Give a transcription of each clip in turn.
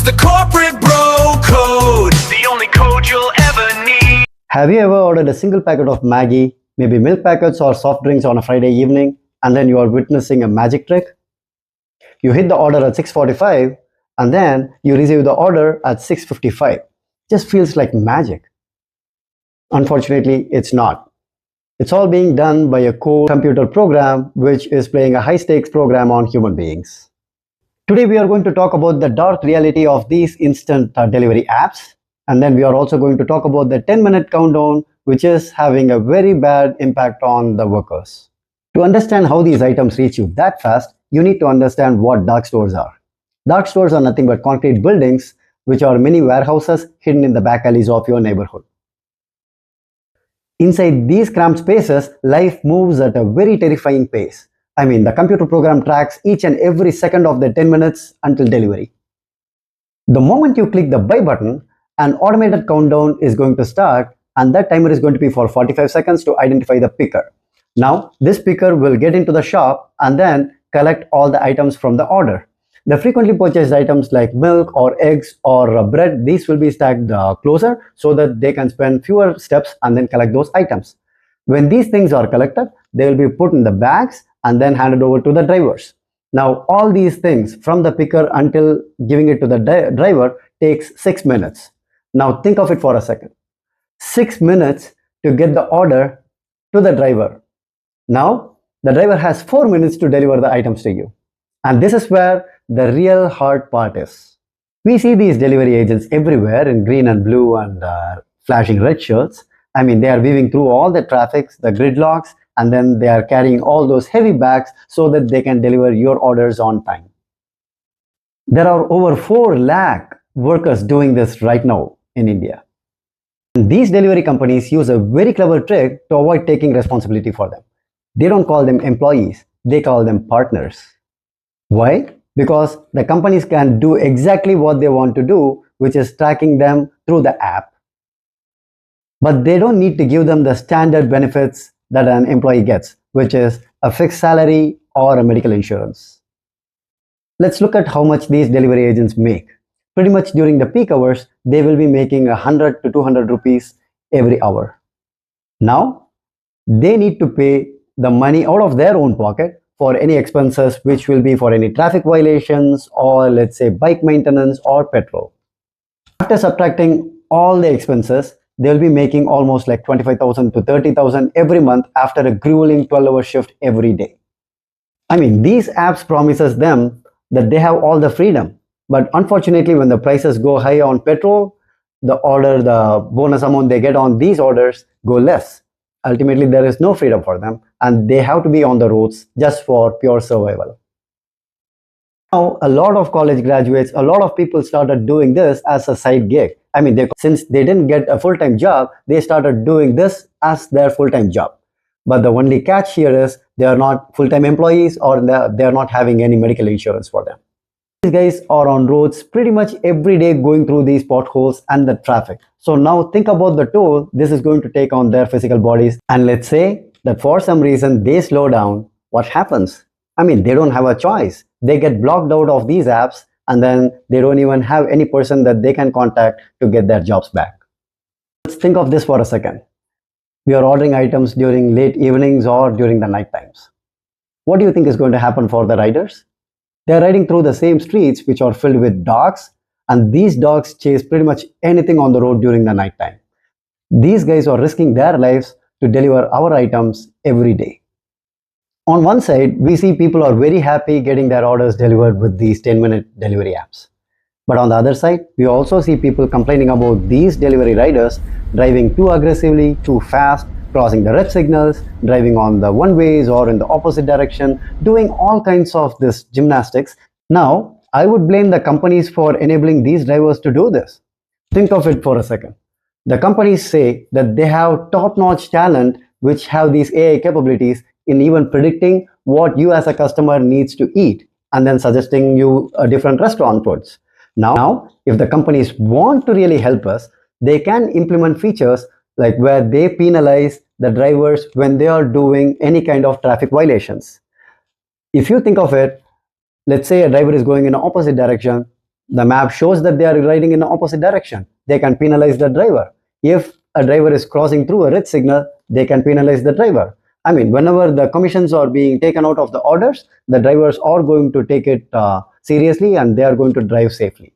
The corporate bro code, the only code you'll ever need. Have you ever ordered a single packet of Maggi, maybe milk packets or soft drinks on a Friday evening, and then you are witnessing a magic trick? You hit the order at 6:45 and then you receive the order at 6:55. Just feels like magic. Unfortunately, it's not. It's all being done by a cold computer program which is playing a high stakes program on human beings. Today we are going to talk about the dark reality of these instant delivery apps, and then we are also going to talk about the 10-minute countdown which is having a very bad impact on the workers. To understand how these items reach you that fast, you need to understand what dark stores are. Dark stores are nothing but concrete buildings which are mini warehouses hidden in the back alleys of your neighborhood. Inside these cramped spaces, life moves at a very terrifying pace. I mean, the computer program tracks each and every second of the 10 minutes until delivery. The moment you click the buy button, an automated countdown is going to start, and that timer is going to be for 45 seconds to identify the picker. Now, this picker will get into the shop and then collect all the items from the order. The frequently purchased items like milk or eggs or bread, these will be stacked closer so that they can spend fewer steps and then collect those items. When these things are collected, they will be put in the bags and then handed over to the drivers. Now, all these things from the picker until giving it to the driver takes 6 minutes. Now, think of it for a second. 6 minutes to get the order to the driver. Now, the driver has 4 minutes to deliver the items to you. And this is where the real hard part is. We see these delivery agents everywhere in green and blue and flashing red shirts. I mean, they are weaving through all the traffics, the gridlocks, and then they are carrying all those heavy bags so that they can deliver your orders on time. There are over 4 lakh workers doing this right now in India. And these delivery companies use a very clever trick to avoid taking responsibility for them. They don't call them employees, they call them partners. Why? Because the companies can do exactly what they want to do, which is tracking them through the app. But they don't need to give them the standard benefits that an employee gets, which is a fixed salary or a medical insurance. Let's look at how much these delivery agents make. Pretty much during the peak hours, they will be making 100 to 200 rupees every hour. Now, they need to pay the money out of their own pocket for any expenses which will be for any traffic violations or let's say bike maintenance or petrol. After subtracting all the expenses, they'll be making almost like 25,000 to 30,000 every month after a grueling 12-hour shift every day. I mean, these apps promises them that they have all the freedom, but unfortunately when the prices go high on petrol, the bonus amount they get on these orders go less. Ultimately, there is no freedom for them and they have to be on the roads just for pure survival. Now, a lot of college graduates, a lot of people started doing this as a side gig. I mean, since they didn't get a full-time job, they started doing this as their full-time job. But the only catch here is they are not full-time employees or they are not having any medical insurance for them. These guys are on roads pretty much every day going through these potholes and the traffic. So now think about the toll this is going to take on their physical bodies. And let's say that for some reason they slow down, what happens? I mean, they don't have a choice. They get blocked out of these apps and then they don't even have any person that they can contact to get their jobs back. Let's think of this for a second. We are ordering items during late evenings or during the night times. What do you think is going to happen for the riders? They are riding through the same streets which are filled with dogs, and these dogs chase pretty much anything on the road during the night time. These guys are risking their lives to deliver our items every day. On one side, we see people are very happy getting their orders delivered with these 10-minute delivery apps. But on the other side, we also see people complaining about these delivery riders driving too aggressively, too fast, crossing the red signals, driving on the one-ways or in the opposite direction, doing all kinds of this gymnastics. Now, I would blame the companies for enabling these drivers to do this. Think of it for a second. The companies say that they have top-notch talent which have these AI capabilities in even predicting what you as a customer needs to eat and then suggesting you a different restaurant foods. Now, if the companies want to really help us, they can implement features like where they penalize the drivers when they are doing any kind of traffic violations. If you think of it, let's say a driver is going in an opposite direction, The map shows that they are riding in the opposite direction. They can penalize the driver. If a driver is crossing through a red signal, they can penalize the driver. I mean, whenever the commissions are being taken out of the orders, the drivers are going to take it seriously and they are going to drive safely.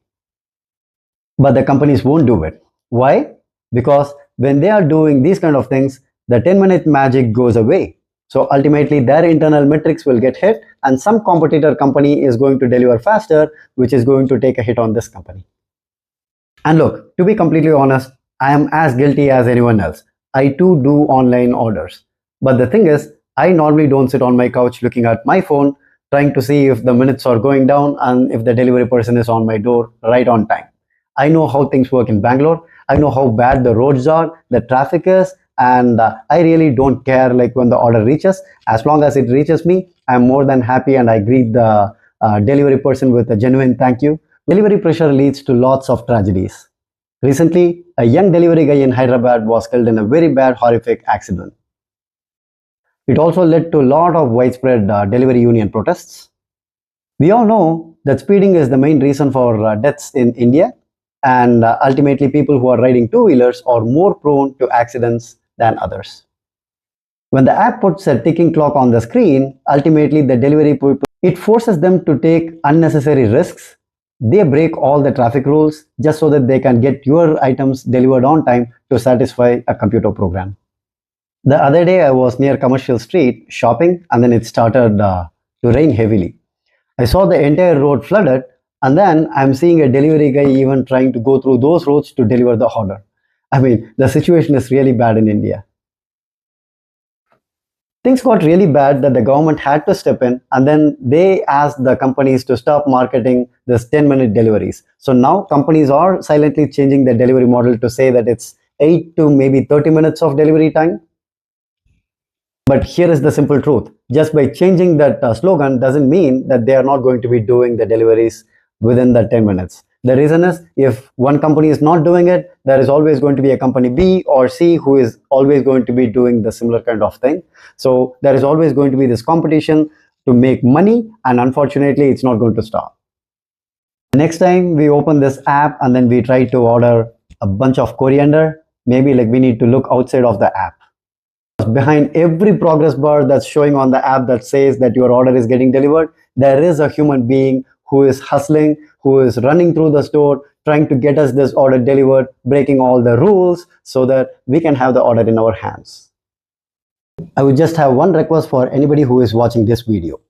But the companies won't do it. Why? Because when they are doing these kind of things, the 10-minute magic goes away. So ultimately their internal metrics will get hit and some competitor company is going to deliver faster, which is going to take a hit on this company. And look, to be completely honest, I am as guilty as anyone else. I too do online orders. But the thing is, I normally don't sit on my couch looking at my phone, trying to see if the minutes are going down and if the delivery person is on my door right on time. I know how things work in Bangalore. I know how bad the roads are, the traffic is, and I really don't care like when the order reaches. As long as it reaches me, I'm more than happy and I greet the delivery person with a genuine thank you. Delivery pressure leads to lots of tragedies. Recently, a young delivery guy in Hyderabad was killed in a very bad, horrific accident. It also led to a lot of widespread delivery union protests. We all know that speeding is the main reason for deaths in India, and ultimately people who are riding two-wheelers are more prone to accidents than others. When the app puts a ticking clock on the screen, ultimately the delivery people, it forces them to take unnecessary risks. They break all the traffic rules just so that they can get your items delivered on time to satisfy a computer program. The other day I was near Commercial Street shopping and then it started to rain heavily. I saw the entire road flooded and then I'm seeing a delivery guy even trying to go through those roads to deliver the order. I mean, the situation is really bad in India. Things got really bad that the government had to step in and then they asked the companies to stop marketing this 10-minute deliveries. So now companies are silently changing their delivery model to say that it's 8 to maybe 30 minutes of delivery time. But here is the simple truth. Just by changing that slogan doesn't mean that they are not going to be doing the deliveries within the 10 minutes. The reason is if one company is not doing it, there is always going to be a company B or C who is always going to be doing the similar kind of thing. So there is always going to be this competition to make money and unfortunately it's not going to stop. Next time we open this app and then we try to order a bunch of coriander, maybe like we need to look outside of the app. Behind every progress bar that's showing on the app that says that your order is getting delivered, there is a human being who is hustling, who is running through the store, trying to get us this order delivered, breaking all the rules so that we can have the order in our hands. I would just have one request for anybody who is watching this video.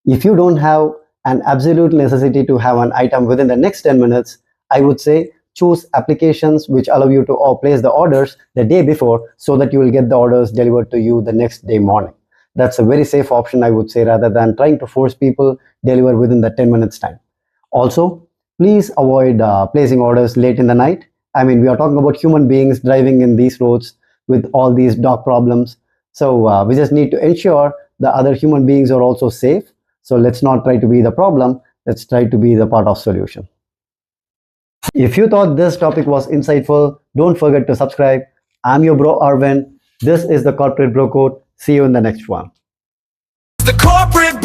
If you don't have an absolute necessity to have an item within the next 10 minutes, I would say choose applications which allow you to place the orders the day before so that you will get the orders delivered to you the next day morning. That's a very safe option, I would say, rather than trying to force people deliver within the 10 minutes time. Also, please avoid placing orders late in the night. I mean, we are talking about human beings driving in these roads with all these dog problems. So we just need to ensure the other human beings are also safe. So let's not try to be the problem. Let's try to be the part of solution. If you thought this topic was insightful, don't forget to subscribe. I'm your bro Arvind. This is the Corporate Bro Code. See you in the next one. The corporate